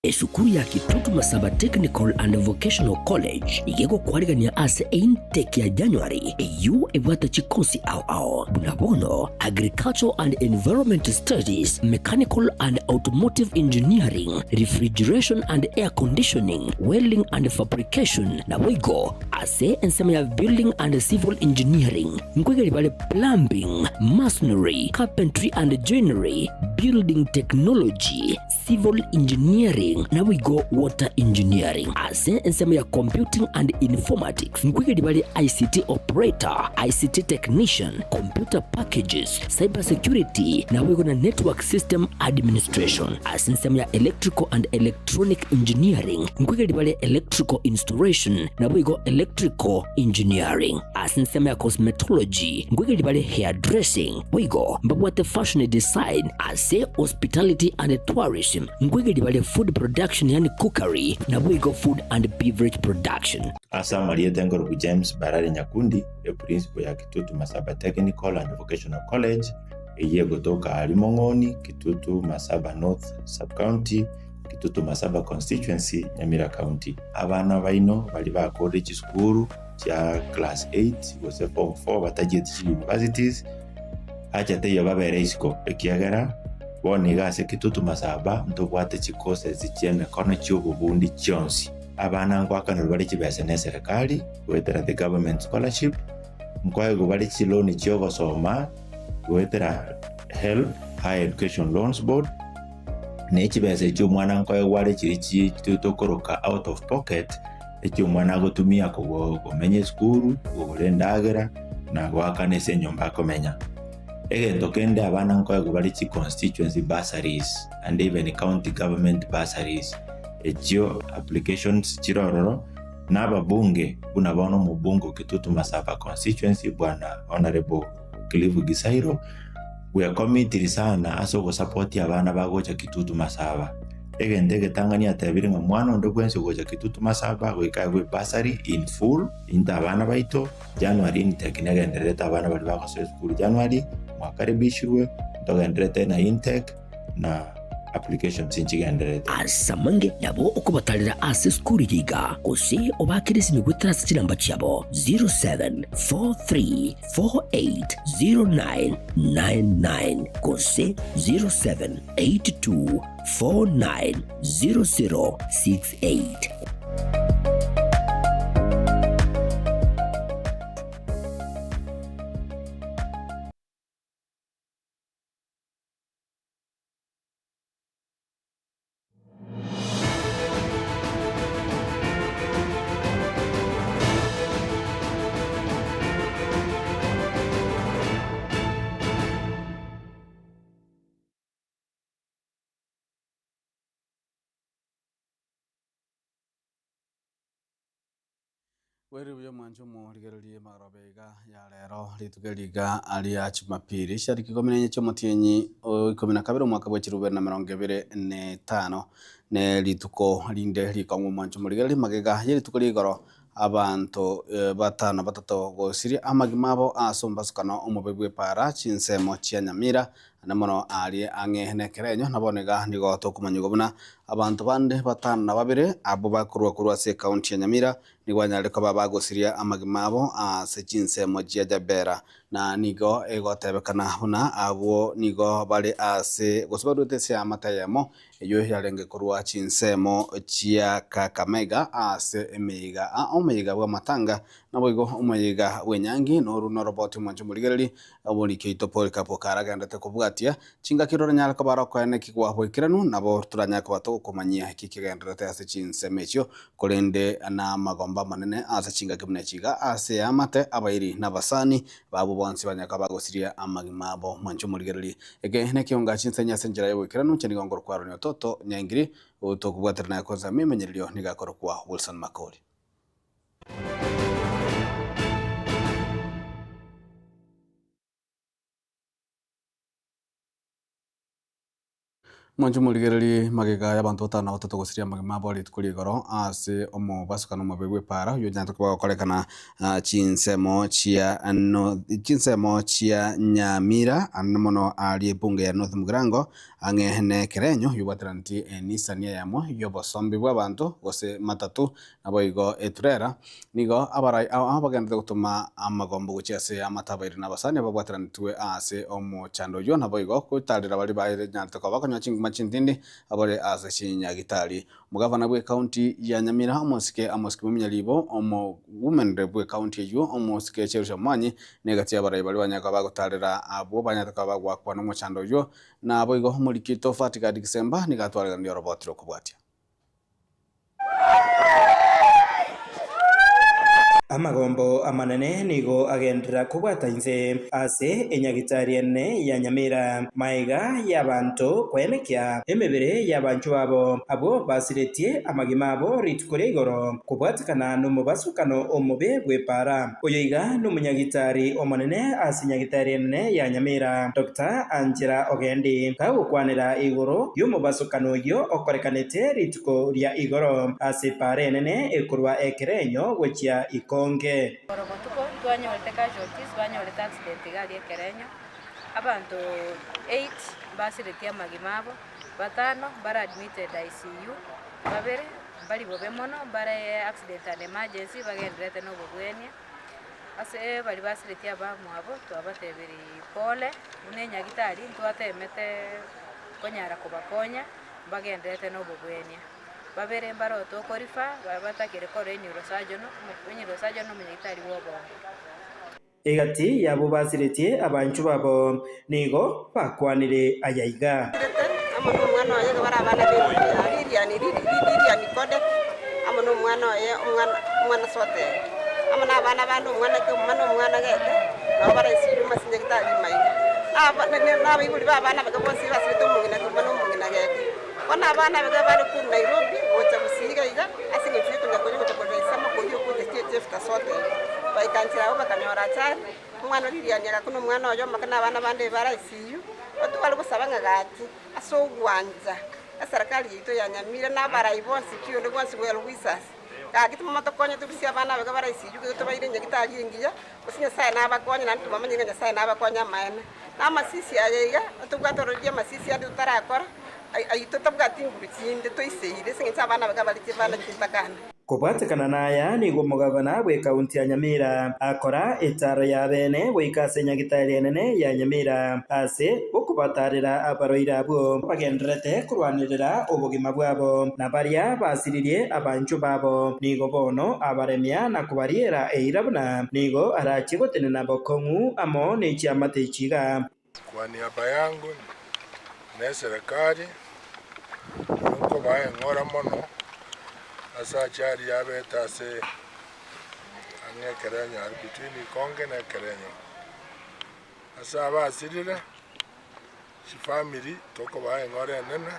Esukuru ya Kitutu Masaba Technical and Vocational College igego kwarigania ase intake ya January eyu ebwata chikosi ao bunabono Agricultural and Environment Studies, Mechanical and Automotive Engineering, Refrigeration and Air Conditioning, Welding and Fabrication na wigo ase ensema ya Building and Civil Engineering nkwegeri bale Plumbing, Masonry, Carpentry and Joinery, Building Technology, Civil Engineering na wigo Water Engineering ase ensema ya Computing and Informatics nkwegeri bale ICT Operator, ICT Technician, Computer Packages, Cyber Security na wigo na Network System Administration ase ensema ya Electrical and Electronic Engineering nkwegeri bale Electrical Installation na wigo Electrical Engineering ase ensema ya Cosmetology nkwegeri bale Hairdressing wigo mbabwate Fashion Design ase Hospitality and Tourism nkwegeri bale Food Production yani cookery na wigo Food and Beverage Production. Asa Maria Tengoro James Barari Nyakundi e principal ya Kitutu Masaba Technical and Vocational College eye gotoka Limongoni, Kitutu Masaba North Sub-County, Kitutu Masaba Constituency, Nyamira County. Abana baino bali ba college school ya class 8 gose form 4 batagiye universities acha teyo babere isiko ekiagera bone gase Kitutu Masaba ntobwate chikose zicheme kono cy'ububundi cyonsi. Abana ngwakana bali kibese ne serikali wetera the government scholarship mkwego bali chiloni cyo gosoma wetera HELB Higher Education Loans Board ne kibese cyo mwana nkwayo wale kirichi tutokoroka out of pocket ekyo mwana gotumia ko menye school golendagera na gwakane se nyomba komenya tokende abana nkwayo bali chi constituency bursaries and even county government bursaries ekyo applications chirororo n'ababunge bunabono mu bungo Kitutu Masaba constituency bwana honorable Clive Gisairo we are committed sana aso go support abana bagocha Kitutu Masaba ndege Tanganyika tabiri nga mwana ndo kwense gocha Kitutu Masaba we kawe bursary in full inta abana baito January intake nagendereta abana bali bako school January mwakaribishwe ndogendereta na intake na application sinchigendereta asamange nabo okubatalira ase school yiga kose obakirisi ni gutrasa kiramba cyabo 0743480999 kose 0782490068. Weri uyo mwanjo muhurigererie marobega ya lero litugeriga ali ya Jumapili shariki 14 Mutinyi 12 mwaka wa 2025 ne lituko linde likamwe mwanjo murigereri magega yeri tukurigoro abantu batano batato gosiri amagimabo asombasukano umubegwe para chinsemo cia Nyamira namono ali angehenekerenyo nabonega nigo tokumanyugo buna abantu bande batano na babire abo bakurwa se county ya Nyamira nigwanyale ko babagosiria amagimabo ase chinsemo cia Jabera na nigo egotebekana buna abo nigo bali ase gosibadute se amatayemo eyo yarenge kurwa chinsemo cia Kakamega ase emeiga omeiga wa matanga naboigo omeiga wenyangi no runo robot mwanjo murigereri aboni keito polika pokara gandate kubwatia chinga kirora nyala ko barako ene kigwa hwikiranu nabo turanya ko bato kumanyia kikigenderete ase chinsemo ecio kolende na magomba manene ase chinga kibune chiga ase amate abairi nabasani babo bonsi banyaka bagosiria amagimabo mwanjo murigereri ege ne kionga chinsenya senjera yewikiranu chenigo ngoro kwaro ni toto nyangiri utokubwatirana yakoza mimenyerio nigakoro kwa Wilson Makoli. Mwanju muligereri magega y'abantu batano batatu guciria magima bori tukuri goro ase omo basukana mo begwe para yo nyanto kwa kolekana chinsemo chia Nyamira anomono ali bunge ya North Mugirango angehene kerenyo yubatranti enisania yamo yobosombi bw'abantu gose matatu nabo igo eturera nigo abarai abagenda gutuma amagombo guciase amatabairi nabasani babwatranitwe ase omo chando yo nabo igo kutarira bali baire nyanto kwa bakanyo machindindi abore ase chinyagitari mugavana bwe county ya Nyamira amosike muminyalibo omo women bwe county yo omosike cherusha mwanyi negati abarai bali banyaka bagutarira abo banyaka bagwakwa no mochando yo na abo igo mulikito fatika December nigatwara ndio robotro kubwatia amagombo amanene nigo agendera kubwata inze ase enyagitari ene ya Nyamira maiga y'abantu kwenekya emebere y'abantu abo basiretie amagima abo ritukore igoro kubwatikana n'umubasukano omobe bwepara oyoiga n'umunyagitari omanene ase nyagitari ene ya Nyamira Dr. Angela Ogendi kagukwanira igoro y'umubasukano yo okorekanete rituko rya igoro ase pare nene ekurwa ekerenyo gwechia konge orobotuko twanyorete casualties banyorete accident gari ekerenyo abantu 8 basiretie amagimabo batano bara admitted ICU babere bali bobemono bara accident and emergency bagenderete no bugwenia ase bali basiretie abamwabo twabateberi pole unenya gitari twatemete konyara kubakonya bagenderete no bugwenia babere mbaroto korifa batakire kore neurosurgeon munyagitari wobo egati yabo basiretie abancu babo nigo bakwanire ayaiga amono mwana oye barabana biriani kode amono mwana oye mwana sote amana abana bandu mwana gete no bara isiru masinyagitari mainga na bibuli babana bakabosi basito mungina gete wana abana bari ku Nairobi wote busiga iga asinge fitu ngakoje kutokolesama kuyo kutestie sote baikansira bakanyora cyane umwana lilianya gakuno mwana oyo makana abana bande bara isiyu otu bali gusabanga gati asogwanza asarakali yito ya Nyamira na bara ibonsi kiyo ndo gwansi bwa Luisas kagiti mama tokonya tubisia abana bara isiyu kuto bayire nyagitari ngiya usinya sai na abakonya na ntuma manyinga sai na abakonya maene na masisi ayega otugwatorojia masisi andi utarakora kubwatikana naya nigo mugavana bwe kaunti ya Nyamira akora etaro ya bene bwikase nyagitari enene ya Nyamira ase okubatarira abaroira abo bagenderete kurwanirira obugima bwabo na baria basiririe abancu babo nigo bono abaremya na kubariera eirabuna nigo arachigotene na bokongu amo nechiamate chiga kwa niaba yangu na serikali nuko bae ngora mono asa chari yabeta se ane kerenyo between konge na kerenyo asa basirire si family toko bae ngora nene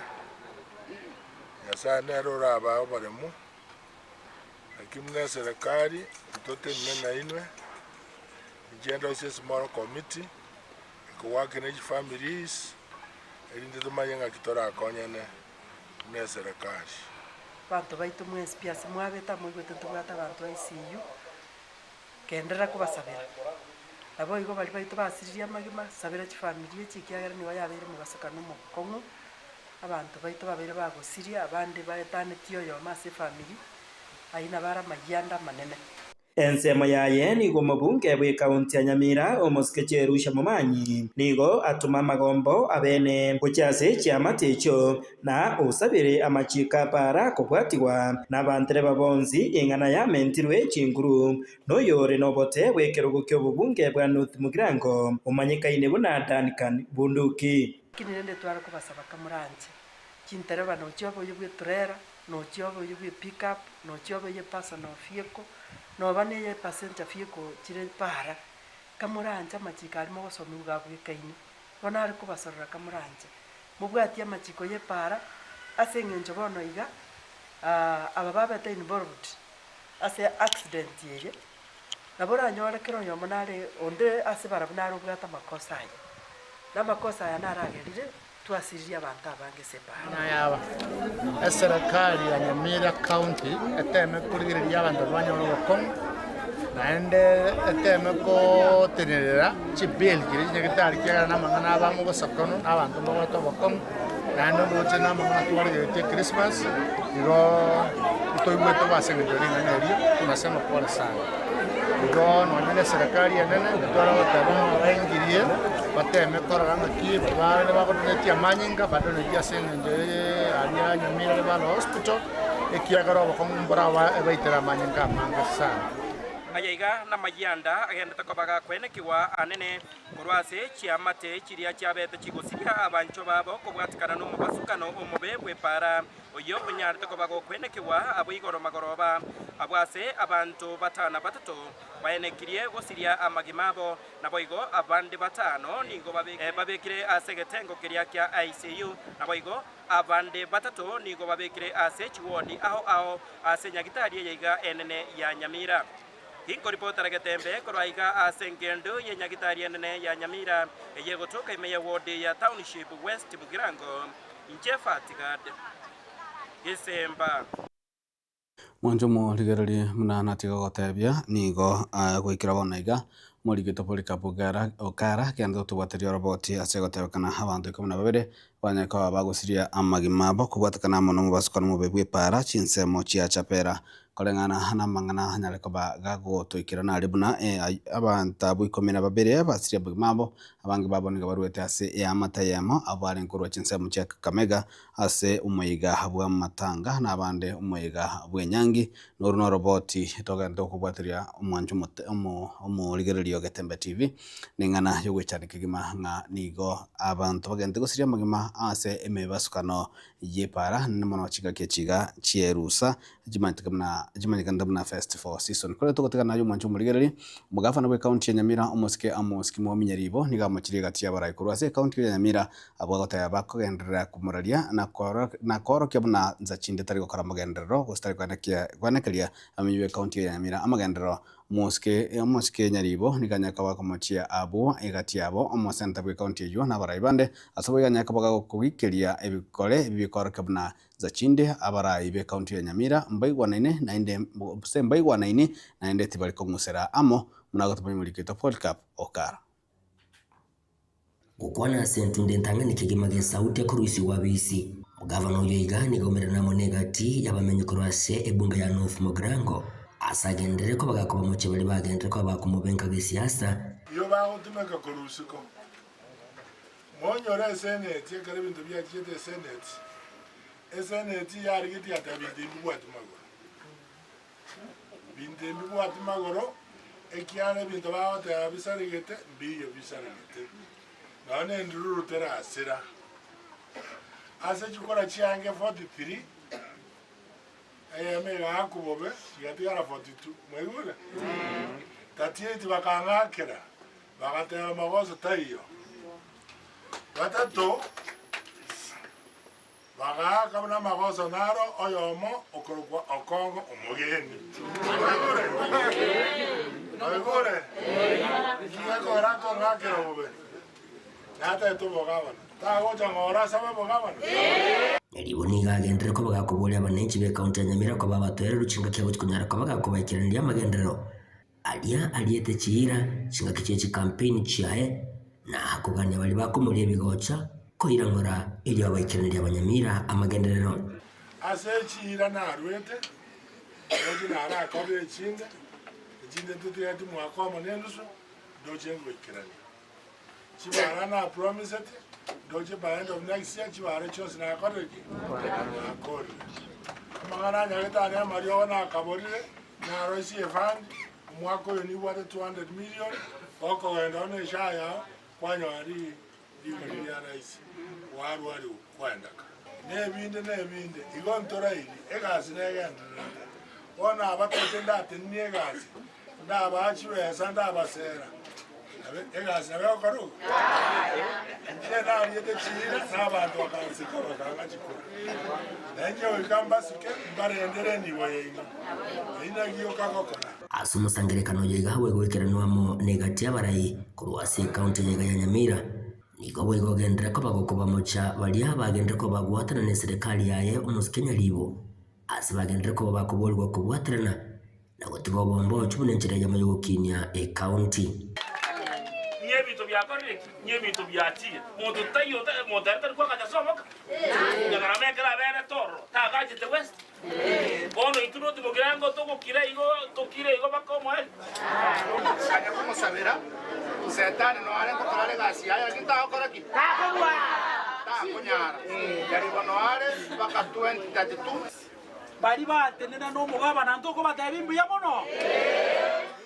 yasa nero raba baremu akimne serikali tote nene inwe agenda se small committee ko work in families elinde tumayanga kitora konyene ne serikali bantu baitu mwesi piasi mwabeta mwigwete tubata bantu ICU kendera kubasabira abo igo bali baitu basiriria magima sabira chifamilie chikiagera ni bayabere mubasakano mu kongo abantu baitu babere bagusiria abandi bayetane tiyo yo mase family aina bara magyanda manene ensemo yaye nigo mubunge bwe kaunti ya Nyamira omosike cherusha mumanyi nigo atuma magombo abene kuchase chiamate echo na usabire amachika para kubwatirwa n'abantere babonzi ingana ya mentirwe chinguru noyore nobote bwekerugo ky'obubunge bwa North Mugirango umanyikaine buna Duncan Bunduki kinende twara kubasaba kamuranje kintere bano cyobo yubwe turera no cyobo yubwe pick up no cyobo ye personal vehicle no bane ye passenger vehicle chire para kamuranje amachika arimo gusoma ubwabwikaine bona ari kubasorera kamuranje mubwati amachiko ye para asengenjo bono iga aba babeta involved ase accident yeye nabora nyore kero yomonare onde ase barabunaro bwata makosa ya na makosa ya naragerire twasiriria abantu abange separa nayaba eserikali ya Nyamira County eteme kurigiriria abantu banyoro bokon naende eteme ko tenerera chibil kiri nyagitari kya na mangana abamo bosakono abantu bogoto bokon naende boche na mangana tuwarigirite Christmas iro toimweto basengejori nganerio tunasema pole sana iro nonyene serikali enene twara batabo baingirie bateme koranga ki bale bakonetia manyinga badonetia sengenjori anya Nyamira balo hospital ekiagaro bokombora baitera manyinga manga sana ayaiga na mayanda agenda takobaga kwenekiwa anene kurwase chiamate chiria chiabete chigusiria abancho babo kubwatikana no mubasukano omobe bwepara oyo bunyar takobaga kwenekiwa aboigoro magoroba abwase abantu batana batato baenekirie gusiria amagimabo na boigo abande batano nigo babekire asegetengo kiria kya ICU na boigo abande batato nigo babekire ase chiwodi aho ase nyagitari yaiga enene ya Nyamira. Hinko ripota Gatembe koraiga asengendo ye nyagitari enene ya Nyamira eye gotoka imeya wodi ya Township West Mugirango inchefatigad Gisemba mwanjo mo ligerali muna tiga gotebia nigo gwikira bonaiga murigito polika bugara okara kendo tubwaterio roboti asegotebekana abantu 12 banyaka bagusiria amagimabo kubwatakana mono mubasukana mubebwe para chinsemo chia chapera kolengana na mangana nyaleko bagago toikirana ribuna abantu abu 12 basiria bagimabo abangi babonega baruete ase amata yamo abari nkuru chinsemo chia Kakamega ase umuyiga habwa matanga nabande umuyiga bwenyangi noruno roboti togenda kubwateria umwanju umuligerali Gatembe TV ningana yogwechana kigima nga nigo abantu bagende gusiria magima ase emebasukano yepara nemono chiga chierusa jimanyikanda mna festival season kole togotegana yo mwanju muligerali mugafana we county ya Nyamira amoski mominyaribo niga machiri gati ya barai kurwase county ya Nyamira abagota bakogendera kumuraria na koro kyabuna nzachinde tari gukora magendero gustari kwanekelia amenywe county ya Nyamira amagendero moske nyaribo niganyaka bakomochia abo egati yabo omosenta bwe county yo na baraibande asoboya nyaka baga kuwikelia ebikore bikora kabna zachinde abarai be county ya Nyamira mbaigwa naine nainde mbaigwa naine nainde tibali kongusera amo munagotopa mulikito World Cup okara gukwana sentunde ntangani kigimage sauti akuruisi wabisi mugavana uyo igani gomera na monegati yabamenye kurwase ebunga ya North Mugirango asagendere ko bagakoba mu kibali bagendere ko bakumubenka gisiasa yo baho tumeka kurusiko monyora senate kare bintu bya kite senate yari giti atabindi bwatu magoro ekiane bintu baho tabisarigete biyo bisarigete nane ndururu tera asira ase chukora chiange 43 mega akubobe yatigara 42 mwegura 38 bakangakira bagatema magoso tayo batato baga na magoso naro oyomo okorwa okongo omugeni mwegura kigakora ngakira bobe nata tubogabana tagoja ngora sabe bogabana Eriboniga agendere ko bagakobolia abanenchi be county ya Nyamira ko babatwera rucinga cyabo kunyara ko bagakobakiranira amagendero aliete chira cinga kichechi campaign chiae na kuganya bali bakomulie bigocha ko irangora ili abakiranira abanyamira amagenderero ase chira na rwete oji na ara ko be chinga jinde tutu yati mwakoma nenduso dojengo ikirani chibara na promise it doje by end of next year chibara chose na akoreji akori mangana nyageta na mario na kaborire na rosi fund mwako ni wata 200 million oko wenda ne shaya kwanyo ari dibiri ya rais waru kwandaka nebinde igontora ili egasi negenda ona abatenda atenie gasi ndabachiwe sanda abasera egasi abakoro nena yete chira nabantu bakansika bakangachikora nanje wikambasike mbarendere niwe ina giyo kakokora asumusangerekano yega hawe gwekeranwamo negati abarai kurwase county yega ya Nyamira Niko bwego gendera ko bagokoba mocha balia bagendera ko bagwatana ne serikali yaye umuskenya libo asibagendera ko bakobolwa kubwatrana na gotigo bombo chubune nchira ya mayo kinya e county nyebito byakoreki nyebito byatie moto tayo moto kwa kajasomoka ngara mekera bere toro tagaje the west bono ituno timogirango toko kira igo bakomo kanya kumusabira setani no ale kutorale gasi aya kitagokora ki takorwa takunyara yari bono ale baka 2032 bari batenena no mugabana ntoko batebimbuya mono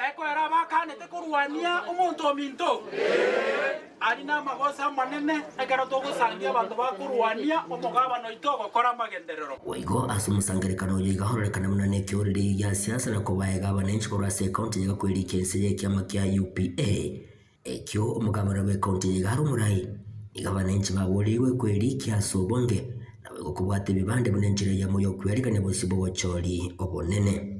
eko era bakanete kurwania umuntu ominto ari na magosa manene ekero togusangia abantu bakurwania omugabano itoko kora magenderero Waigo asumusangerekano yiga horekana munane kyoriri ya siasa na kobaega abanenchi kora se county yiga kweli kense ye kyama kya UPA ekyo omugabano we county yiga harumurai yiga abanenchi baburiwe kweli kya sobonge na wego kubwate bibande bunenchire ya moyo kwerigane bosibo wacholi obonene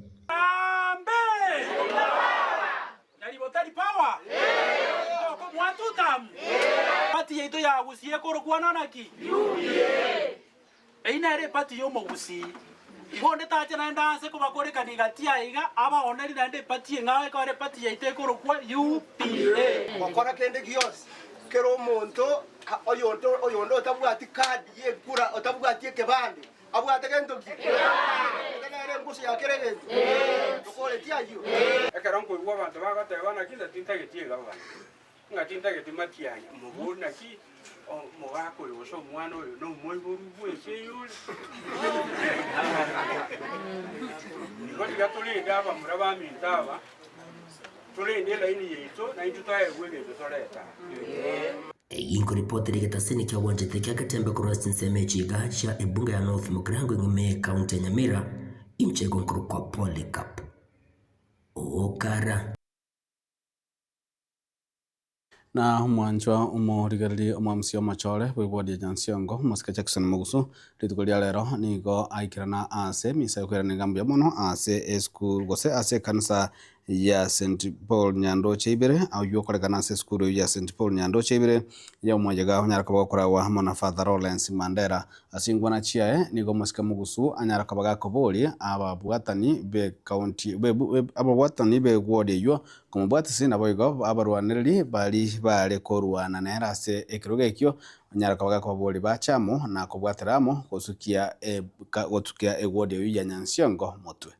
pati yeito ya gusi ekoro kwana naki eina ere pati yo mogusi bonde tache na ndanse ko bakore kanigatia iga aba oneri na nde pati ngawe ko ere pati yeito ekoro kwa UPA kokora kende gios kero monto oyondo tabwati kadi yekura otabwati kebande abwate kento ki ere ngusi ya kerege kokore tiayo ekero ko igwa bantu bagatebana kinda tintagetie gaba ngatinda getimatia mubona ki mugako yoso mwana oyo no moiboru bwese yule ngoti gatuli ngaba muraba mintaba tuli ndela ini yeito na intutaye gwege toleta Inko ripoti rigetaseni kya wanjete kya katembe kurasi nseme chiga cha ebunga ya North Mugrango ngume county Nyamira imchego nkuru kwa Polycarp Okara na mwanjwa umurigariri omwamsio machore bwibodi jansiongo Masika Jackson Mugusu ritukulia lero nigo aikirana ase misa kwirana gambo ya mono ase school gose ase kanisa ya St Paul Nyando Chebere au yokorekana ase school ya St Paul Nyando Chebere ya mwajaga nyaraka bakora wa hamona Father Lawrence Mandera asingwa na chia nigo Masika Mugusu anyaraka bagako boli ababwatani be county ababwatani be ward yo komubwatisi naboigo abarwaniriri bali bale korwana nera se ekiruga ekyo nyaraka bagako boli bachamo na kubwateramo gosukia ward yo ya Nyansiongo mutwe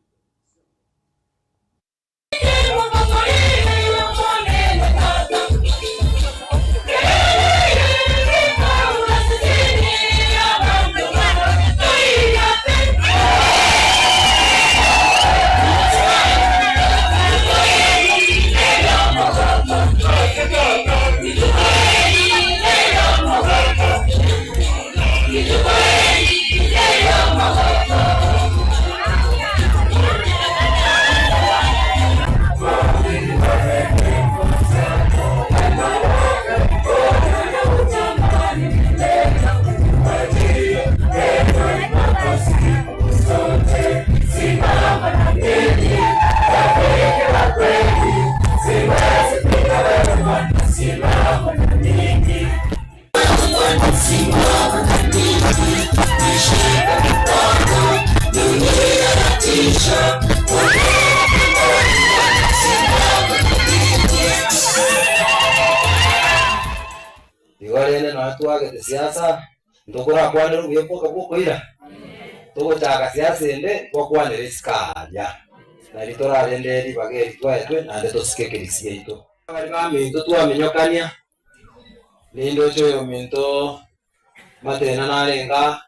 Diwarene na watu wake siasa ndokora kwane ruyepoka kukoira togo chaka siasa ende kwa kwane riskaja na litora rende ribage twetwe na ndeto sikekirisia ito bali baminto twamenyokania nindo cyo minto matena narenga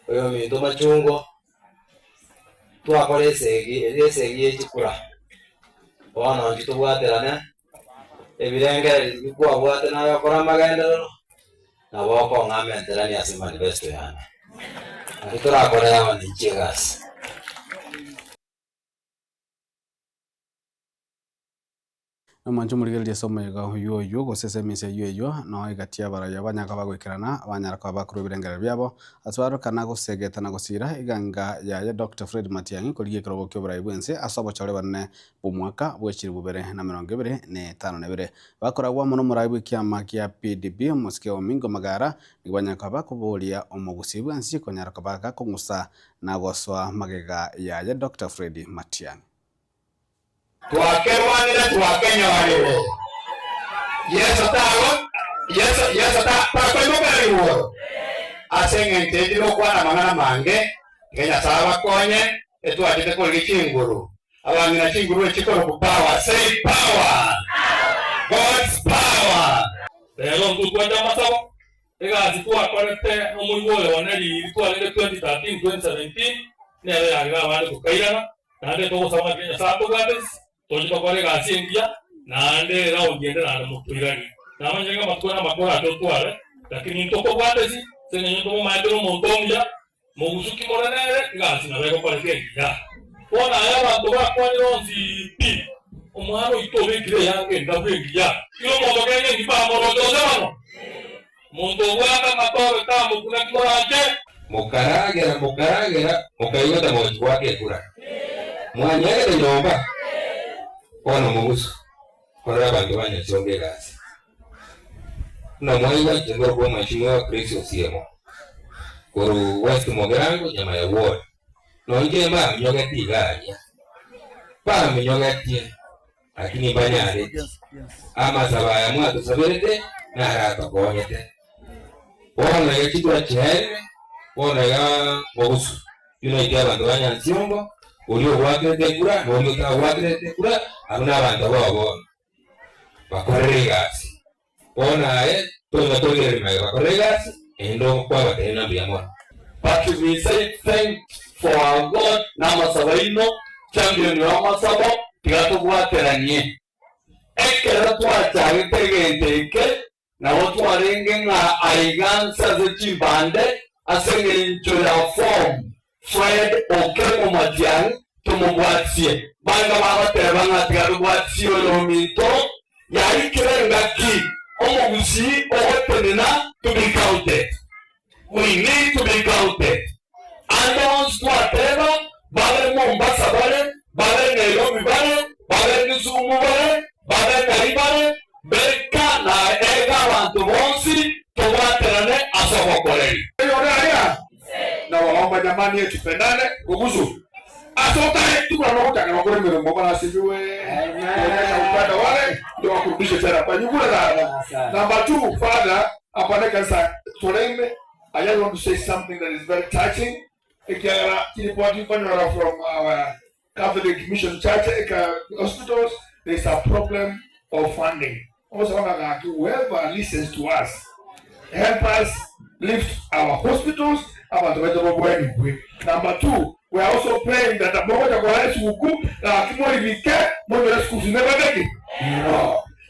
oyo minto machungo twakore segi ekikura bona ndito bwaterana ebirengere bikuwa bwate na yakora magendero na boko ngamentere ni ase manifesto yana akitora kora ya ni chigas no manjo murigeria somega huyo gosesemise yuyo no igatia baraya banyaka bagwikirana abanyaraka bakuru birengera byabo atwaro kana gosegeta na gosira iganga ya Dr. Fred Matiang'i kurigie kirogo kyo burayi bwense asobo chole banne bumwaka bwechiri bubere na 2025 bakoragwa muno murayi bw'ikiama kia PDP musike omingo magara nibanyaka bakuburia omugusibu ansi konyaraka baka kungusa na goswa magega ya Dr. Fred Matiang'i twakerwanire twakenyarire yeso takwemogariwo aseng'entendire okwana amang'ana mange ngenya saba konye etwatite koriga chinguru abang'ina chinguru echikoro ku power. Say power. God's power. Lero ntukwenda masabo egazi twakorete omuyole waneri twalire 2013 2017 nere yagira abandi kukairana nande togosaba Kenya sato gades tochika kore gasi India nande ra ugende na mutwirani namanyenga matwana makora atotware lakini ntoko bwatezi senye ntoko maadero montomya mugusuki moranere gasi na bego kore Kenya ona abantu bakwanyironzi pi omwaro itobekire yange ndabwengiya iyo moto kenge ndipamorodo zano muntu waka matoro tamu kuna kimoranje mukaragera mukayota moji wake kura mwanyege nyomba ono mugusu kora abantu banyachonge gasi na mwayiwa jengo kwa mheshimiwa Chris Osiemo koru West Mogerango nyama ya ward nonje ma mnyogeti ganya pa mnyogeti lakini banyare ama sabaya mwato sabirete na harata konyete ona ya kitu chere ona ya mugusu yuno ite abantu banyansiongo ulio wakete kura no mta wakete kura abuna abantu babo bakorere gasi ona tono togere na bakorere gasi endo kwa batena byamwa. But we say thanks for our God namasabaino champion wa masabo tigato bwateranye ekera twachari tegenteke na watu warenge na aigansa zechimbande asenge nchola form Fred Okemo Matiang'i tumubwatie banga babatera bangatigato bwatie olomito yari kirengaki omugusi ogotenena to be counted. We need to be counted. Andons twateba bale Mombasa bale Nairobi bale Kisumu bale Nairobi bale beka na ega abantu bonsi twaterane asobokoreri na waomba jamani yetu pendane kuguzu asoka tukuna nokutaka nokore mbere mbona sibiwe upande wale ndio wakurudishe tena kwa nyumba za number 2 father apane kanisa torembe. I just want to say something that is very touching. From our Catholic Mission Church hospitals, there's a problem of funding. Also, whoever listens to us, help us lift our hospitals. Number 2, we are also praying that the moment of our schools never make it.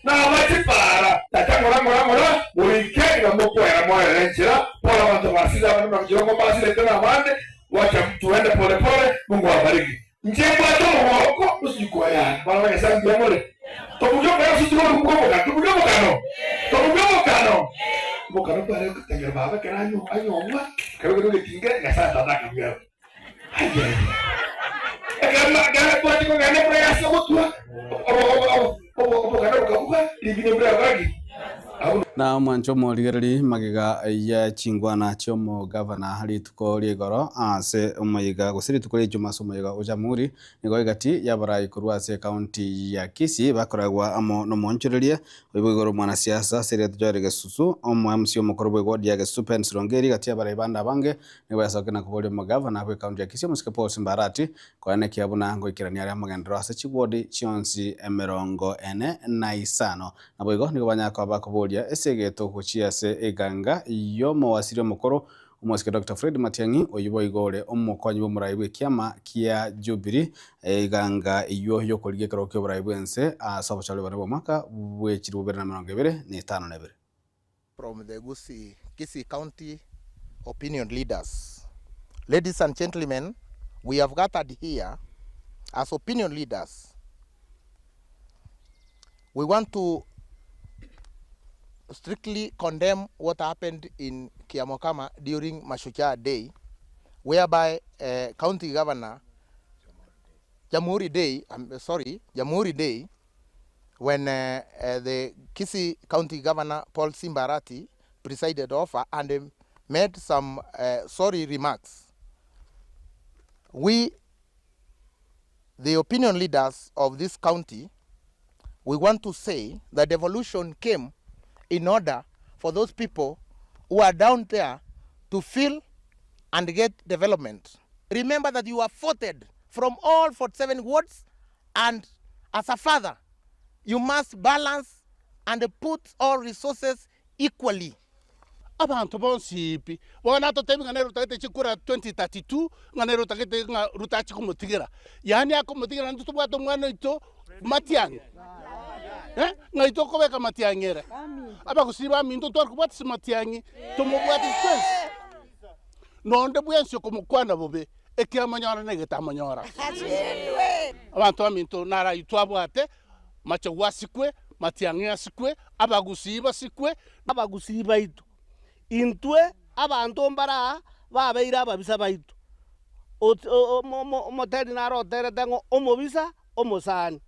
Na wati para tatangora weekend na moko ya moyo renjera pole watu wasila watu mjiongo basi letena wande wacha tuende pole pole. Mungu awabariki njembo ato mwoko usijukwa ya bana wanya sana ndiamole tobujoka ya usijukwa mkoboka tobujoka pale kutengera baba kana anyo mwa kawe ndio kinga na sasa tataka mbele haje kama kwa tiko ngane kwa ya sokotwa na mwancho morigereri magiga ya chingwana chomo governor hali tukori goro ase omayiga gusiri tukori juma somayiga ojamuri nigo igati ya barai kurwase county ya Kisii bakoragwa amo no monchoreria obigoro mwana siasa Seret Jory Gesusu omo MC omokorobwe god ya Gesusu Pence Rongeri gati ya barai banda bange nigo yasokena kubole mo governor we county ya Kisii musike Paul Simbarati kwane kiabuna ngo ikirania ya magendro ase chigodi chionsi emerongo ene na isano naboigo nigo banyaka bakobolia esegeto kuchia se eganga yomo wasirio mukoro umwasike Dr. Fred Matiang'i oyibo igore omukonyi b'omurayi bw'ikiama kia Jubilee eganga iyo yokorigie kirokyo burayi bwense asabo chale bane bomaka bwechiri 2025. From the Kisii County opinion leaders. Ladies and gentlemen, we have gathered here as opinion leaders we want to strictly condemn what happened in Kiamokama during Mashujaa Day, whereby County Governor Jamhuri Day, when the Kisii County Governor Paul Simbarati presided over and made some sorry remarks. We, the opinion leaders of this county, we want to say that devolution came in order for those people who are down there to feel and get development. Remember that you are voted from all 47 wards, and as a father, you must balance and put all resources equally. Abantu bonsipi wana to temi ngane ruta chikura 2032 ngane ruta kete ruta chikumutigira yani akumutigira ndu tubwa to mwana ito matiang ngaito ko beka matiangera aba kusiba mindu to kubati simatiangi to mubwati stress nonde bwenso kumukwana bobe ekiamanyora negeta manyora abantu aminto nara itwabwate macho wasikwe matiangi asikwe abagusiba sikwe abagusiba ito intwe abantu mbara babeira babisa baitu moteri naro tere tengo omobisa omosani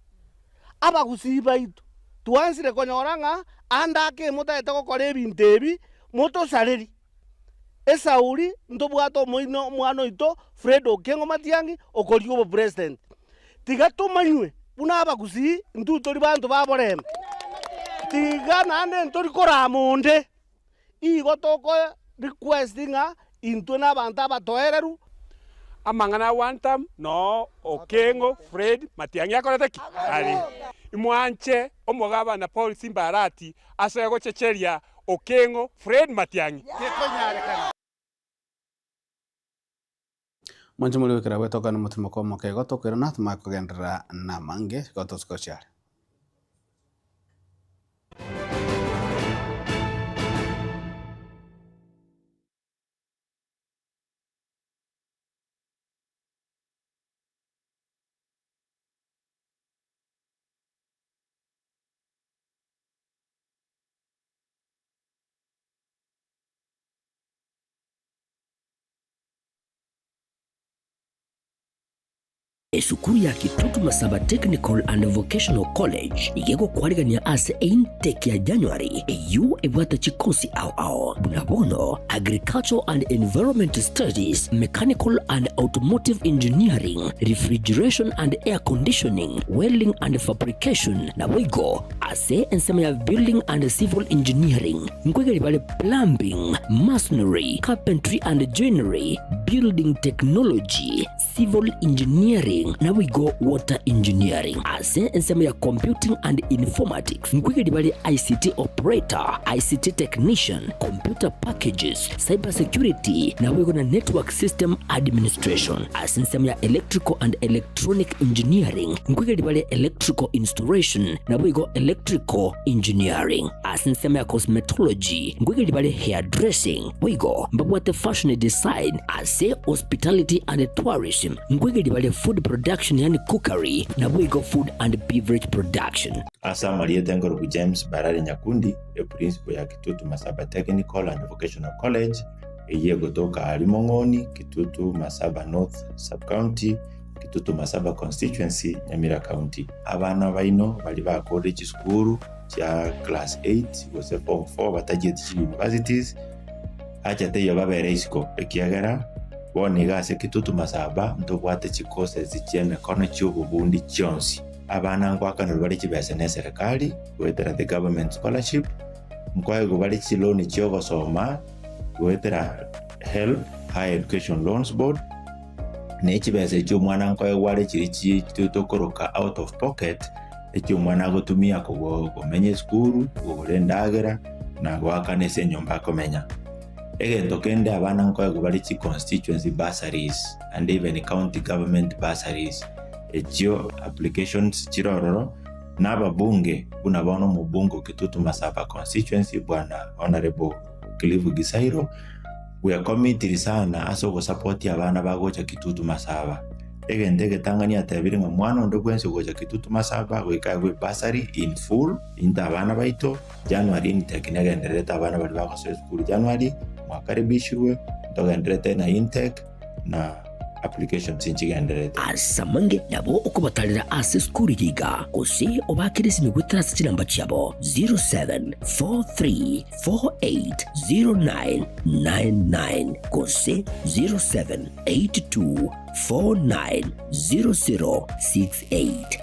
abagusiba itu tuansire konyoranga andake mutaete gukora ebintu ebi mutucareri esauri ntubwato moino mwana ito Fred Okengo Matiang'i okorigo bo president tiga tumanywe buna abagusi ntutori bantu baborembe tiga nande ntori koramunde igo toko requestinga into na banta batoereru amangana one time no Okengo Fred Matiang'i akoreteki ari imwanche omugaba na Paul Simbarati asego checheria Okengo Fred Matiang'i Mwanji muri wikira wetoka n'umutima ko mukego tokwira natuma kugendera na mange gotoskochari Esukuru ya Kitutu Masaba Technical and Vocational College igego kwarigania ase intake ya January eyu ebwata chikosi ao bunabono Agricultural and Environment Studies, Mechanical and Automotive Engineering, Refrigeration and Air Conditioning, Welding and Fabrication na wigo ase ensema ya Building and Civil Engineering nkwegeri bale Plumbing, Masonry, Carpentry and Joinery, Building Technology, Civil Engineering na we go Water Engineering ase ensema ya Computing and Informatics nkwegeri bale ICT Operator, ICT Technician, Computer Packages, Cyber Security na we go na Network System Administration ase ensema ya Electrical and Electronic Engineering nkwegeri bale Electrical Installation na we go Electrical Engineering ase ensema ya Cosmetology nkwegeri bale Hairdressing we go mbabwate Fashion Design ase Hospitality and Tourism nkwegeri bale Food Production yani cookery na we go Food and Beverage Production. Asa Marieta Ngorogu James Barari Nyakundi e principal ya Kitutu Masaba Technical and Vocational College eye gotoka Alimongoni, Kitutu Masaba North Sub-County, Kitutu Masaba Constituency, Nyamira County. Abana baino bali ba college school ya class 8 gose form 4 batagiye universities acha teyo babere isiko ekiagera bonigase Kitutu Masaba ntobwate chikose zicheme kono cy'ububundi cyonsi abana ngwakana bari kibese ne serikali wetera the government scholarship mkwaye bari chiloni cyo gosoma wetera help higher education loans board ne kibese cyo mwana nkwaye wari kiri kitokoroka out of pocket ekyo mwana gotumia kumenye school uburendagera na gwakane se nyomba komenya egento kende abana nkwaye bari chi constituency bursaries and even county government bursaries ekyo applications chirororo n'ababunge bunabono mu bungo Kitutu Masaba constituency bwana honorable Clive Gisairo we are committed sana aso go support abana bagocha Kitutu Masaba egende getangania tebiri nga mwana onde kwense goja Kitutu Masaba goikagwe basari in full inta abana baito January intake negendereta abana bali bakose school January mwakaribishirwe ndogendereta na intake na application sinchigendereta asamange nabo okubatalira ase skuli yiga kusi obakirisi migwetera sinamba chabo 0743480999 kusi 0782490068.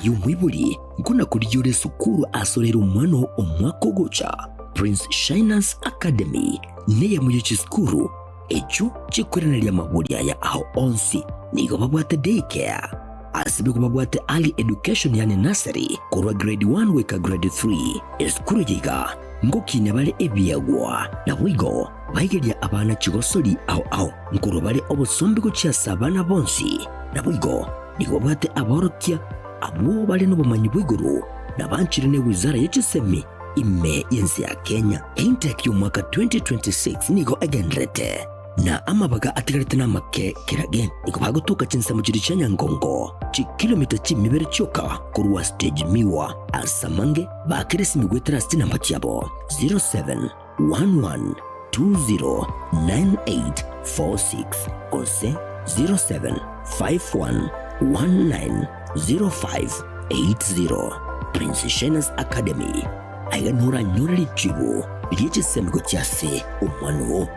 Yumwibuli nkuna kulijure sukuru asolera umwana omwaka gocha Prince Shinas Academy neye muyichi skuru echo chikorana lya mabulya ya aho onsi nigo babwate daycare asibe ko babwate early education yani nursery korwa grade 1 weka grade 3 eskuru yiga ngokine bale ebyagwa na wigo bayigelya abana chigosoli aho nkuru bale obusombi ko cyasabana bonsi na wigo nigo babwate aborokia abo bali n'ubumanyi bw'iguru nabanchire ne wizara y'ekisemi ime yensi ya Kenya intake y'umwaka 2026 nigo agendrete na amabaga atigarite n'amake kirage nigo bagutuka chinsa mu kiri cya Nyangongo kilomita kimibere cyoka kuruwa stage miwa asamange bakirisi migwetera sinamba cyabo 0711209846 ose 0751190580 Prince Shinas Academy ayanura nyurali chibu liyechisemgo cyase umwanu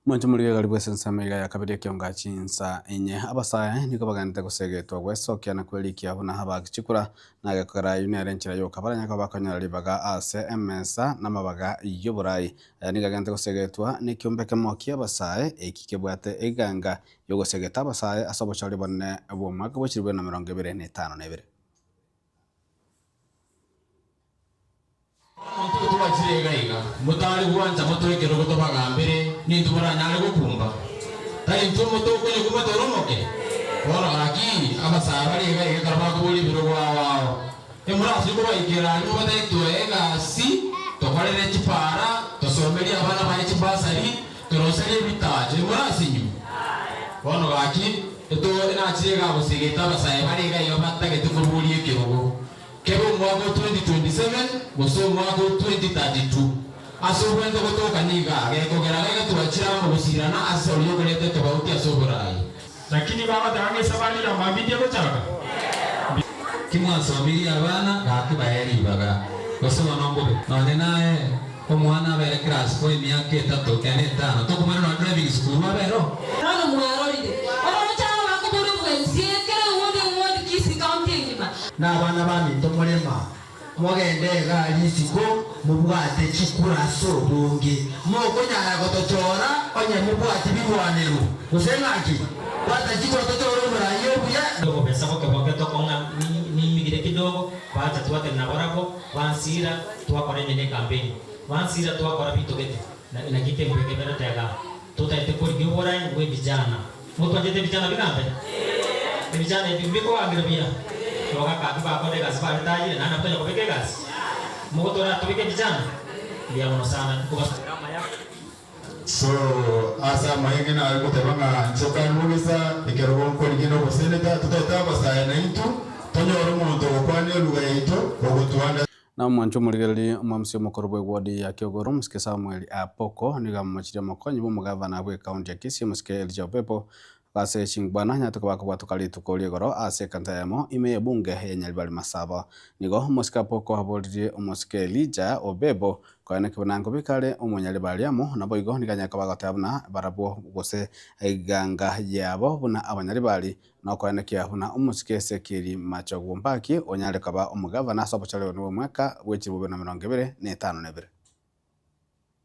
Mwancho muliga karibu sensamega ya kabiri kionga chinsa enye abasaya niko bagante kusegetwa gwesokia na kwelikia huna haba kichikura na gakara yunere nchira yo kabaranya kwa bakanya libaga ase emesa na mabaga yoburai ni gagante kusegetwa ni kiombeke mokia abasaya ekikebwate eganga yo gusegeta abasaya asobo chali bonne abo mwaka bochirwe na 25 nebere Omuntu tubakirega mutari kubanza mutwekero kutobaga mbere nindubura nyale gukumba tari ntumo tokwenye kumatoromoke ora aki abasaba rega karaba kubuli biro wao emura siko bayikira ni batayitwega si tokorere chipara tosomeri abana baye chibasari torosere bitaje emura sinyu bono aki eto ina chirega gusigeta abasaba rega yo batage tukubuli ekirogo kebo mwaka 2027 goso mwaka 2032 asobwende kutoka niga gekogeraga tubachira mu busirana asoriyo kurete tobauti asoborai lakini baba dange sabali ya mabidi gochaka kimwasobiri abana gakibayeri baga goso nombobe none nae omwana bere class ko emyaka 3 kene 5 tokumana na driving school mabero nano mwaroride ono cyangwa bakuburi bwensiye kere wodi kisi counting na abana bami tomulema mwagendega lisiko mubwate chikura sobonge moko nyara gotochora onye mubwate bibwanero usengaki kwata chikura tochora murayo buya ndogo pesa boke tokonga ni migire kidogo bacha tuwate na barako wansira tuwakora nyene campaign wansira tuwakora bitogete na kite mbeke bera tega tutaite kuri gibora ngwe vijana mtu ajete vijana bikambe vijana mbiko angira bia Loga kaki bako de gas bari taji na napto yako peke gas. Motora tubike vijana. Dia ono sana kubasa kama ya. So asa mahenge na alikutabanga nchoka nugisa ikirogo ko ligino ko seneta tutota basa na itu tonyoro muntu kwani lugha yetu okutuanda na mwancho muligeli mwamsio mokorobwe wadi ya Kiogoro muske Samuel Apoko niga machira mokonyi bo mugavana bwe county ya Kisii muske Elija Pepo gase chingbana nyatuka bakobwatu kalitu koli goro ase kantayamo ime bunge ya Nyaribari Masaba nigo musika poko habolirie umusike Lija Obebo koene kibonango bikale umunyaribari amo nabo igo niganyaka bagatabuna barabo gose iganga yabo buna abanyaribari no koene kiabuna umusike Sekiri Machogumbaki onyare kaba umugavana sobochale no mwaka w'ekirubwe na 2025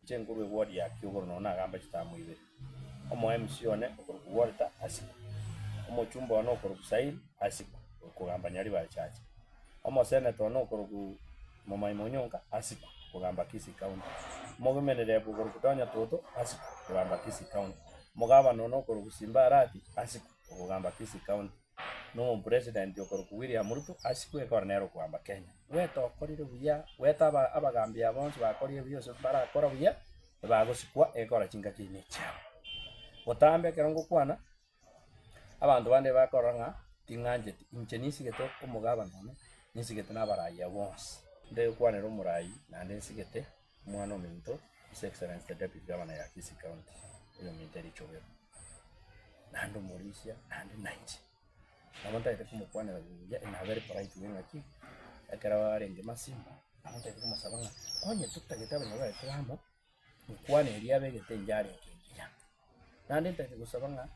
chenguru ward ya Kyogoro no nagamba kitamu ibe omo MC one okurukuwalta asiku omo chumba ono okurukusairi asiku okugamba Nyaribari chache omo senator ono okuruku Mama Imonyonka asiku okugamba Kisii County mogomenere okurukutonya toto asiku okugamba Kisii County mogabana ono okurukusimba arati asiku okugamba Kisii County no president okuruku William Ruto asiku ekornero okugamba Kenya weto okorire buya weta abagambia bonse bakorire byose barakora buya bagosikwa ekora chinga kine chao otambe kerongo kwana abantu bande bakoranga tinganje inchenisi geto omugaba none nisigete nabaraya bonse nde kwanero murayi nande nisigete mwana ominto his excellence the deputy governor ya Kisii County uyo miteri chobero nando Mauricia nande 90 namonta ite kumukwanira ya ina very polite wenga ki akara warenge masimba namonta ite kumasabanga onye tutageta banyaba twamo mukwane eria begete njari kingiya nande ite kusabanga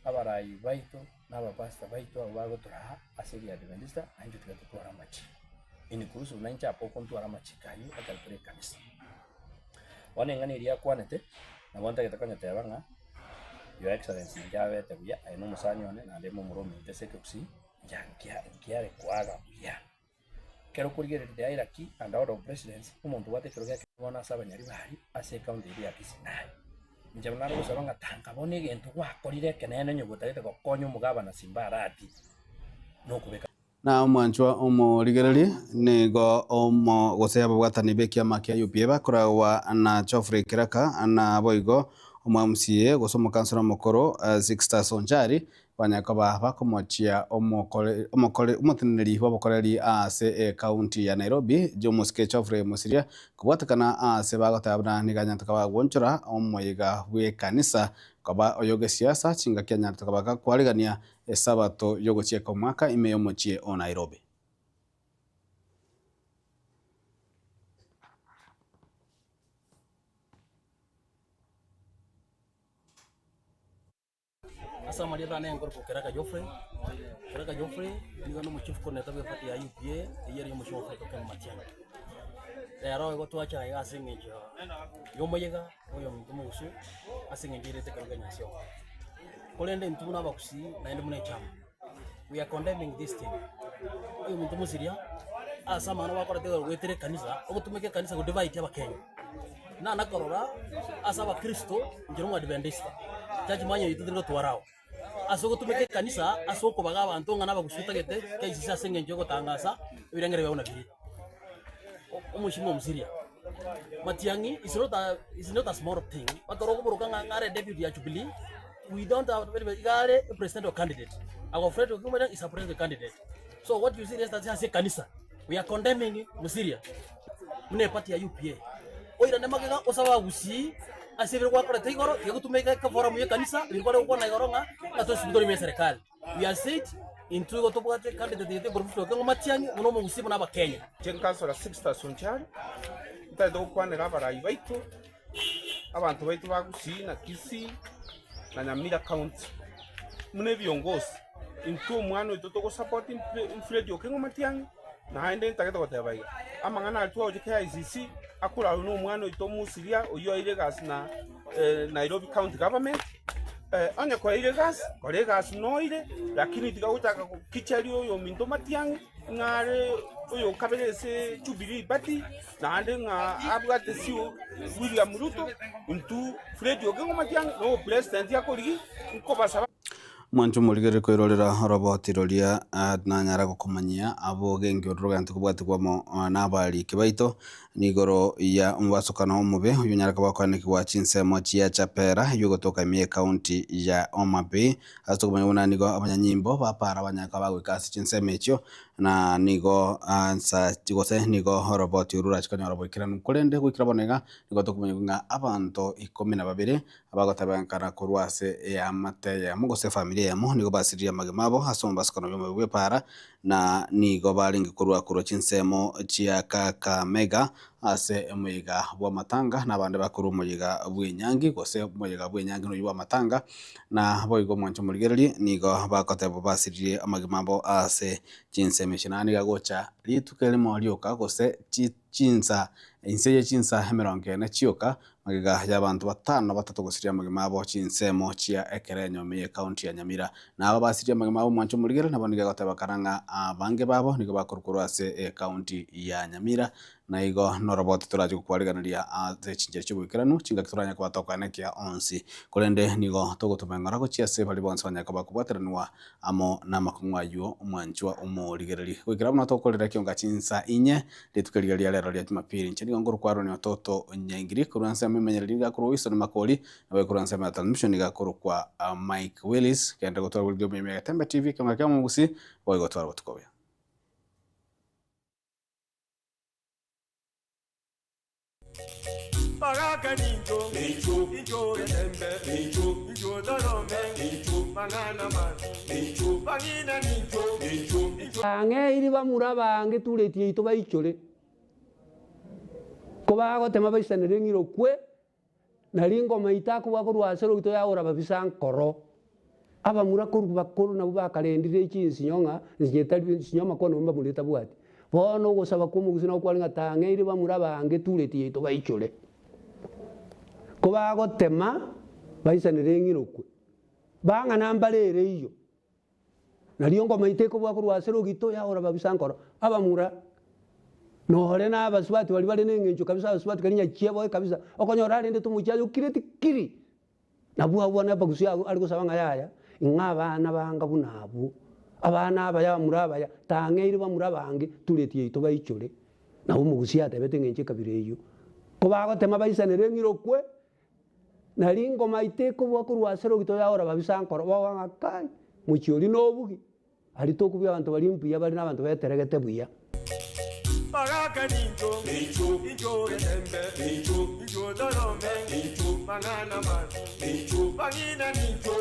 abarayi baito n'abapasta baito abago turaha asiri adventista anju tugatwara machi inikurusu nancha poko ntwara machikayo akalpure kanisa wanengani eria kwanete nabonta getakanya tebanga Your Excellency njawe tebuya ayino musanyone nande mu muromi tesekoksi nkiare kwaga buya kero kurigere de iraki and out of presidency umuntu wate kero gake bona saba Nyaribari ase county ya Kisii nayo njabana ro sabanga tanka bone gento gwakorire kenene nyugutagete gokonyo mugabana Simba arati no kubeka na omwanchwa omorigereri nigo omo gosea babwatani bekia makia UPA bakoragwa na Geoffrey Kiraka na boigo omwamsie gosomo kansora mokoro Sixta Sonjari banyakaba bakomochia omokore umutineri wabokoreri ase county ya Nairobi Jomuske Geoffrey Musiria kubwatakana ase bagotabana niganyataka bagwonchora omoyiga bwe kanisa kaba oyoge siasa chinga Kenya tukabaka kwarigania esabato yogochieka mwaka imeyo mochie o Nairobi Asa Maria Dane ngorko Kiraka Geoffrey nigo no muchifu koneta bwe pati ya UPA yeri yo muchifu faito kan Matiang'i rero ego twacha ya asingejo yomoyega oyo mutumusu asingengire tekange nyasyo kolende ntuna bakusi naende mune chama we are condemning this thing oyo mutumusiria asa mana wakora tego wetere kanisa ogutumeke kanisa go divide abakenya na nakorora asa ba Kristo njiro mwa Adventista jaji manyo yitudiro twarao aso gutumeke kanisa aso ko baga abantu ngana bagusutagete kaisi asingenjo gotangasa ibirengere bauna biri umushimo Musiria Matiang'i is not a small thing. Bakorogo burukanga ngare deputy ya Jubilee. We don't have a president or candidate. Our friend is a president candidate. So what you see is that say kanisa. We are condemning Musiria. Mune party ya UPA. Oira nemagega osawa gusi asibiri kwa kora tegoro yagutumeka ka forum ya kanisa birikore kwa na goronga atosibidori me serikali. We are said into go to candidate yete group to Matiang'i uno mu gusibo na Kenya. Chenkansora Sixta Sonjari ntado kwanera abarayi baitu abantu baitu bagusi na Kisii na Nyamira County mune byongozi into mwana itoto go support inflate yokengo Matiang'i na haende ntageta gotebaiga amangana atu oje KICC akura no mwana ito Musiria oyo ile gas na Nairobi County Government anya kwa ile gas kore gas no ile lakini tikagutaka kichari oyo minto Matiang'i ngare oyo kabelese Jubilee Party na ande nga abwate siu William Ruto into Fred Okengo Matiang'i no president yakorigi uko basaba mwancho muligere kwirorera robot rolia na nyara gukomanyia abo gengi oruga ntikubwati kwamo nabali kibaito nigoro ya umwasukana omube uyu nyara kabakwane kwa chinsemo chia chapera yugotoka mie county ya Homa Bay astukumanya nigo abanyanyimbo bapara abanyaka bagwikasi chinsemo echo na nigo ansa gose nigo robot urura chikanya robo ikiranu kurende gwikira bonega nigo tukumenga abantu 12 abagotabankara kurwase ya mate ya mugose familia yamo nigo basiria magemabo hasomba skono byo mwe para na nigo baringi kurwa kuro chinsemo chia Kakamega ase muyiga bwa matanga nabande bakuru muyiga bw'inyangi gose muyiga bw'inyangi no matanga na boigo mwancho murigereri nigo bakotebo basirie amagemabo ase chinsemo shinani gagocha litukele molioka gose chinsa inseye chinsa hemeronge na chioka magiga y'abantu 5 gusiria magemabo chinsemo chia Ekerenyo me county ya Nyamira na aba basiria magemabo mwancho murigereri naboniga goteba karanga bange babo nigo bakurukuru ase county ya Nyamira na igo no robot turaje kukwariganira ate chinje cy'ubukiranu cinga turanya kubatokana kia onsi kurende nigo togotumengora ko chiase bali bonse banyaka bakubwateranwa amo na makunwa yu umwanchwa umurigereri wikira bana tokorera kionga chinsa inye litukerigeria lero lya Jumapili nchini ngoro kwaro ni watoto nyengiri kuransa memenyereri ga kuru Wilson Makoli na kuransa ma transmission ga kuru kwa Mike Willis kende gotwa wilgo meme Tembe TV kionga kya mungusi boigotwa botukobe Pagaka ninjo, ninjo retembe, ninjo dorome, mangana man, pangina ninjo. Ange iri bamura bange tuletie ito baichore. Kobago tema baisanere ngiro kwe na lingo maita ko bakorwasero gito ya ora babisan koro. Abamura kuru bakuru na bakarendire chinsi nyonga njetari sinyoma kono mba muleta bwati. Bono gosaba ko mugusina ko alinga tange iri bamura bange tuletie ito baichore. Kobago tema baisanire ngiro kwe. Banga nambalere iyo. Naliongo maiteko bwakurwasero gito ya ora babisankoro abamura no hore na baswati bali nengenjo kabisa baswati kalinya chiabo kabisa okonyora rende tumuchayo kireti kiri nabuha bwana bagusia aliko sabanga yaya ingaba na banga bunabu abana abaya murabaya tangeiri bamura bange tuletie ito baichore na umugusia tebete ngenje kabireyo ko bago tema baisanere ngiro kwe nalingo maiteko bwakurwasero gito ya ora babisankoro bawanga kai muchioli nobugi alito kubya abantu balimpiya bali nabantu beteregete buya Pagaka ninjo, ninjo retembe, ninjo dorome, mangana man, pangina ninjo.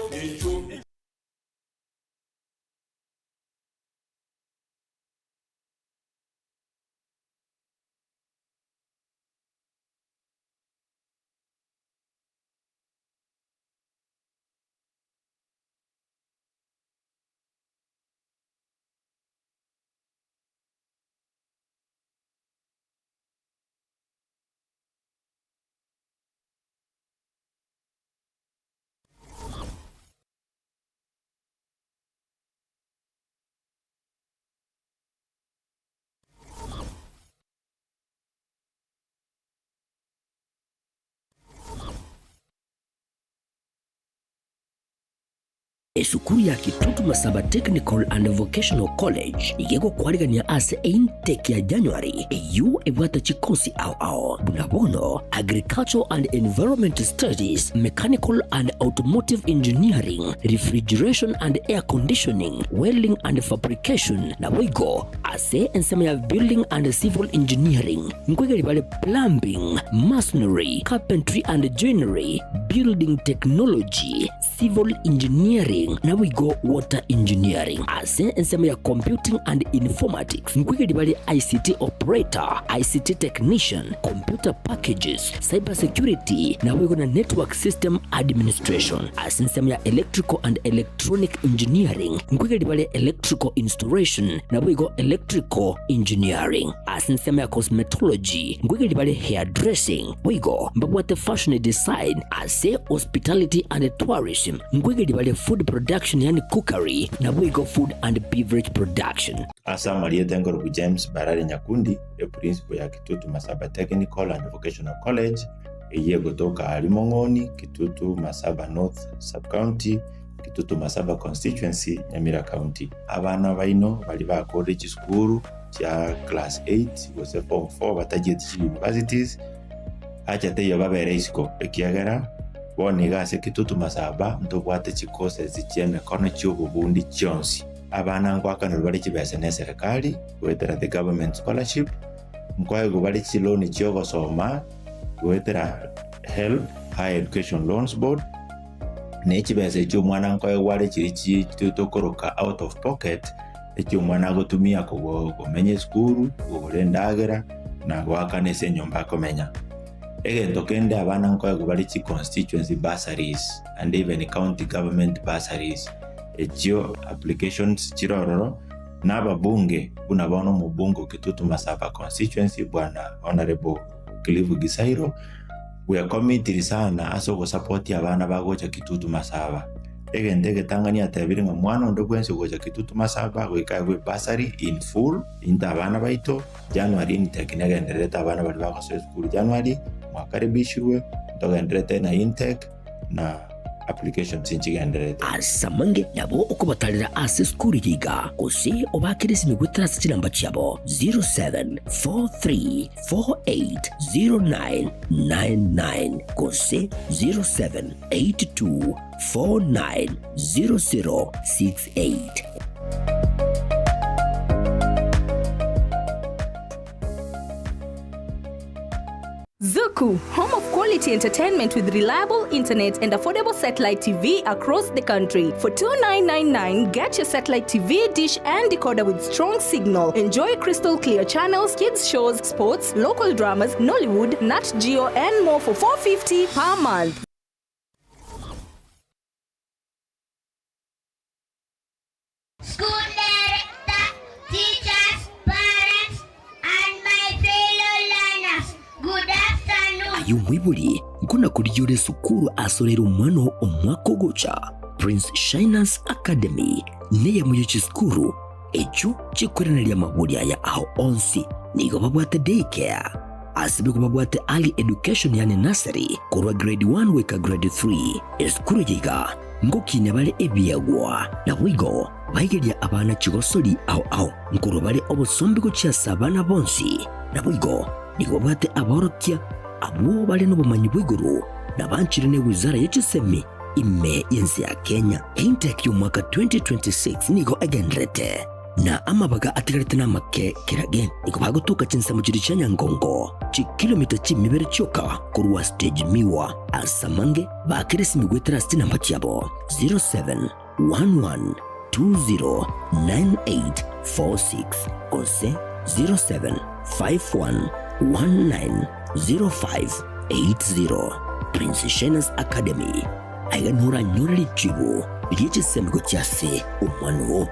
Esukuru ya Kitutu Masaba Technical and Vocational College igego kwarigania ase intake ya January eyu ebwata chikosi ao bunabono Agricultural and Environment Studies, Mechanical and Automotive Engineering, Refrigeration and Air Conditioning, Welding and Fabrication na wigo ase ensema ya Building and Civil Engineering ngwegeli bale Plumbing, Masonry, Carpentry and Joinery, Building Technology, Civil Engineering na we go Water Engineering ase ensema ya Computing and Informatics ngwegeli bale ICT Operator, ICT Technician, Computer Packages, Cyber Security na we go na Network System Administration ase ensema ya Electrical and Electronic Engineering ngwegeli bale Electrical Installation na we go Electrical Engineering ase ensema ya Cosmetology ngwegeli bale Hairdressing we go mbabwate Fashion Design ase Hospitality and Tourism ngwegeli bale Food Production yani cookery na we go Food and Beverage Production. Asa Marieta Ngorogu James Barari Nyakundi principal ya Kitutu Masaba Technical and Vocational College eye gotoka Alimongoni, Kitutu Masaba North Sub-County, Kitutu Masaba Constituency, Nyamira County. Abana baino bali ba college school cha class 8 was form 4 batagiye universities acha teyo babere isiko ekiagera boniga se Kitutu Masaba ntobwate chikose zichene kono cy'ububundi cyonsi abana ngwakana bali chibese ne serikali wetera the government scholarship mkwaye bali chiloni chiogo soma wetera help higher education loans board ne chibese cyo mwana ngwaye wale chirichi tutokoroka out of pocket ekyo mwana gotumia kumenye skuru gorendagera na gwakane se nyomba komenya egento kende abana ngwaye bali chi constituency bursaries and even county government bursaries ekyo applications chirororo n'ababunge bunabono mu bungo Kitutu Masaba constituency bwana honorable Clive Gisairo we are committed sana aso go support abana bagocha Kitutu Masaba egende Tanganyika tabiri mwana ndo kwense gocha Kitutu Masaba go ikawe bursary in full inta abana baito January intake negendereta abana bali bako school January mwakaribishwe ndogendereta na intake na application sinchigendereta asamange nabo okubatalira ase skuri yiga kusi obakirisi migwitira sinamba cyabo 0743480999 kusi 0782490068. Zuku, home of quality entertainment with reliable internet and affordable satellite TV across the country. For $29.99, get your satellite TV dish and decoder with strong signal. Enjoy crystal clear channels, kids shows, sports, local dramas, Nollywood, Nat Geo, and more for $4.50 per month. School director, teachers, parents, and my fellow learners, good afternoon. Ayumwibuli nkuna kulijure sukuru asorera umwana omwaka ogocha Prince Shinas Academy neye muyichi skuru echo chikorana lya mabuli aya aho onsi nigo babwate daycare asibe kubabwate early education yani nursery kurwa grade 1 weka grade 3 eskuru yiga ngokine bale ebyagwa na wigo bayigelya abana chigosoli aho nkuru bale obusombi ko cyasabana bonsi na wigo nigo babwate aborokya abo bali n'ubumanyi bw'iguru nabanchirene wizara y'ekisemi ime yensi ya Kenya intake y'umwaka 2026 nigo agendrete na amabaga atigarite n'amake kirage nigo bagutuka chinsa mu kiri cya Nyangongo chi kilomita chimibere cyoka kurwa stage miwa asamange bakirisi migwetera sinamba cyabo 0711209846 kose 0751190580 Prince Shinas Academy aganura nyori chibu liye semgo cyase umwanu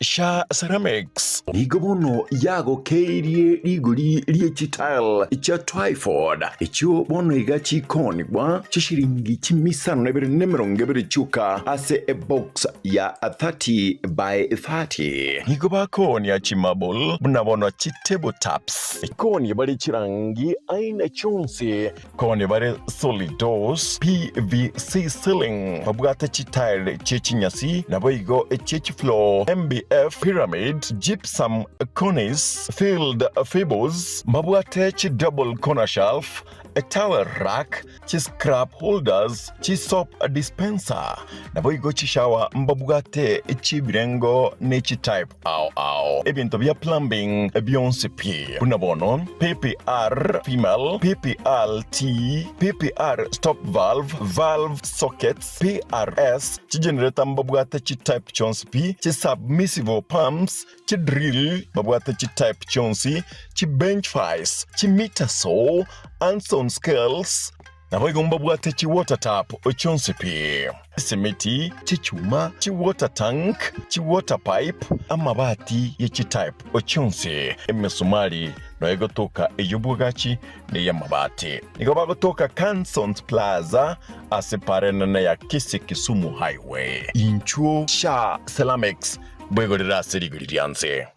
Sha Ceramics nigobono yago keirie riguri liechitile cha Twyford icho bono igachi konigwa chishiringi chimisano nebere nemerongebere chuka ase a box ya 30 by 30 nigoba koni ya chimabol bunabono chitable taps koni bari chirangi aina chonse koni bari solid doors PVC ceiling babugata chitile chechinyasi naboigo chechi floor MBF pyramid gypsum cornice filled fables mabwate double corner shelf a towel rack scrap holders soap dispenser naboigo shower mbabugate birengo nechi type ao ebintu bya plumbing Beyonce P bunabono PPR female PPRT PPR stop valve sockets PRS generator mbabugate type Jones P submissive pumps drill mbabugate type Jones bench vise meter saw Anson scales naboigo mbabwate water tap ochonsipi simiti chuma water tank water pipe amabati type ochonsi emesumali noego toka eyubugachi ne yamabati nigo bagotoka Cansons Plaza aseparena na ya Kisumu Highway inchuo Sha Ceramics bwego dira serigirianse.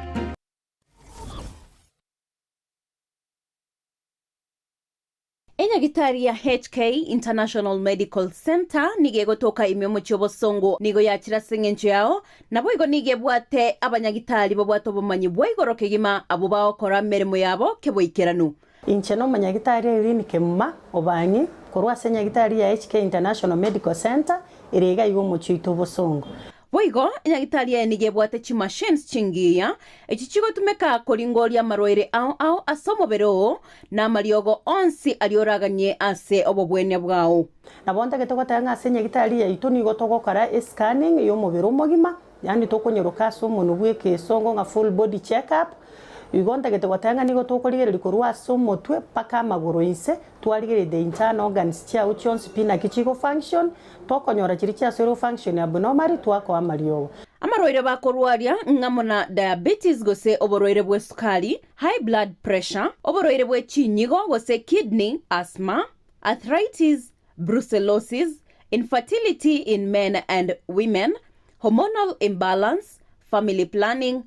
Enyagitari ya HK International Medical Center nige gotoka imyomo cyobosongo nigo yakira sengencho yao nabo igo nige bwate abanyagitari babwato bomanyi bwaigoro kegima abo baokora meremo yabo keboikeranu incheno manyagitari irini kemma obanyi korwa senyagitari ya HK International Medical Center irega igo mochito bosongo Boigo, enyagitari ya nige bwate chi machines chingiya, echichigo tumeka koringoria maroire au asomo bero na mariogo onsi alioraganye ase obobwenya bwao. Na bonta getoko tanga ase enyagitari ya ito nigo togokora scanning yo mobero mogima, yani tokonyoroka so omondu bweke songo nga full body check up. Igonta getoko tanga nigo tokorigere likorwa so motwe paka amaguru inse twarigere the internal organs chia uchons pina kichigo function tokonyora chiri chia zero function abnormal twako amariogo amaroire bakorwaria ngamona diabetes gose oboroire bwe sukari high blood pressure oboroire bwe chinyigo gose kidney asthma arthritis brucellosis infertility in men and women hormonal imbalance family planning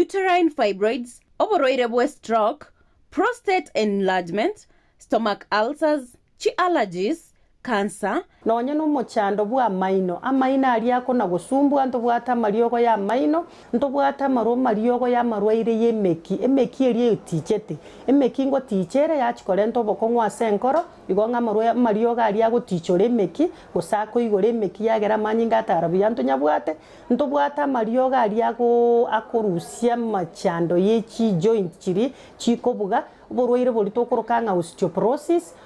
uterine fibroids oboroire bwe stroke prostate enlargement stomach ulcers chi allergies cancer nonye no mochando bwa maino amaina ali yako na gusumbu anto bwata mariogo ya maino nto bwata maro mariogo ya marwaire yemeki emeki eri tichete emeki ngo tichere ya chikore nto bokongwa senkoro igonga maro mariogo ali yago tichore emeki gusako igore emeki yagera manyinga atarabu yanto nyabwate nto bwata mariogo ali yago akorusia machando yechi joint chiri chikobuga borwaire bori tokorokanga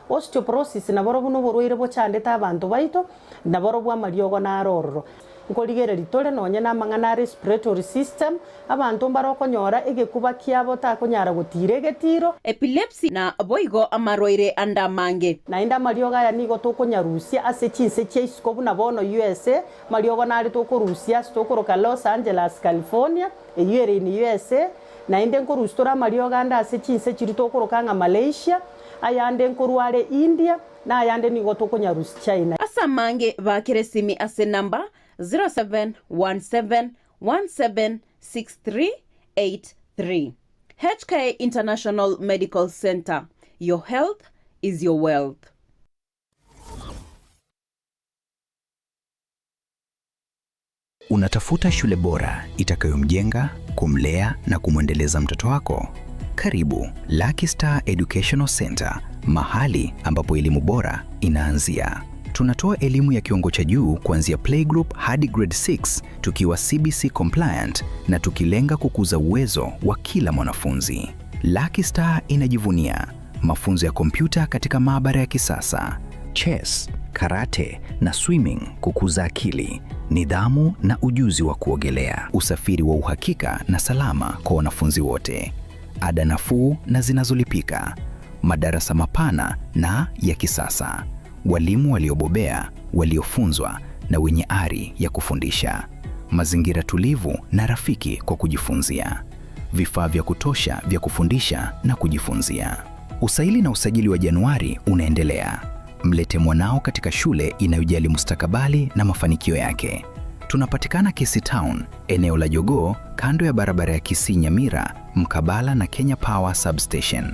osteoporosis na boro buno borwaire bochandeta abantu baito na boro bwa mariogo na aroro nkorigere litore nonye na mangana respiratory system abantu barokonyora egekuba kiabo takonyara gutire getiro epilepsy na boigo amaroire anda mange na inda mariogo ya nigo tokonyarusia ase chinse cheisikobu na bono USA mariogo na ali tokorusia stokoroka Los Angeles California eyere ni USA na inde nkorustora mariogo anda ase chinse chiri tokorokanga Malaysia ayande nkorware India na ayande nigo tokonyarusi China asa mange bakeresimi ase namba 0717176383 HK International Medical Center. Your health is your wealth. Unatafuta shule bora itakayomjenga, kumlea na kumwendeleza mtoto wako? Karibu Lucky Star Educational Center, mahali ambapo elimu bora inaanzia. Tunatoa elimu ya kiwango cha juu kuanzia playgroup hadi grade 6 tukiwa CBC compliant na tukilenga kukuza uwezo wa kila mwanafunzi. Lucky Star inajivunia mafunzo ya kompyuta katika maabara ya kisasa, chess, karate na swimming kukuza akili, nidhamu na ujuzi wa kuogelea, usafiri wa uhakika na salama kwa wanafunzi wote, ada nafuu na zinazolipika, madarasa mapana na ya kisasa, walimu waliobobea, waliofunzwa na wenye ari ya kufundisha, mazingira tulivu na rafiki kwa kujifunzia, vifaa vya kutosha vya kufundisha na kujifunzia. Usaili na usajili wa Januari unaendelea. Mlete mwanao katika shule inayojali mustakabali na mafanikio yake. Tunapatikana Kisii Town, eneo la Jogoo, kando ya barabara ya Kisii Nyamira, mkabala na Kenya Power Substation.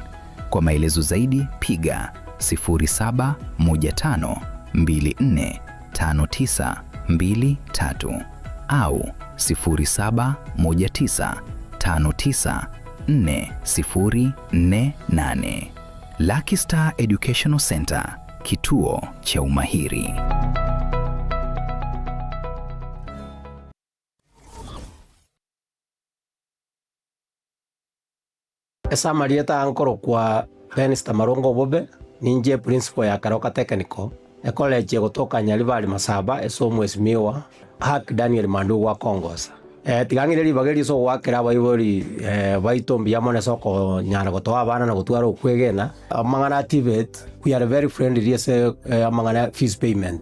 Kwa maelezo zaidi piga 0715245923 au 0719594048. Lucky Star Educational Center, kituo cha umahiri. Esa marieta ankoro kwa Benista Marongo Bobe ninje principal ya Karoka Technical college gotoka Nyaribari Masaba esomwesi miwa hak Daniel Mandu wa Kongosa tigangire libageri so wakira baibori baitombi yamone soko nyara gotoa bana na gutwara okwegena amangana activate we are very friendly yes amangana fees payment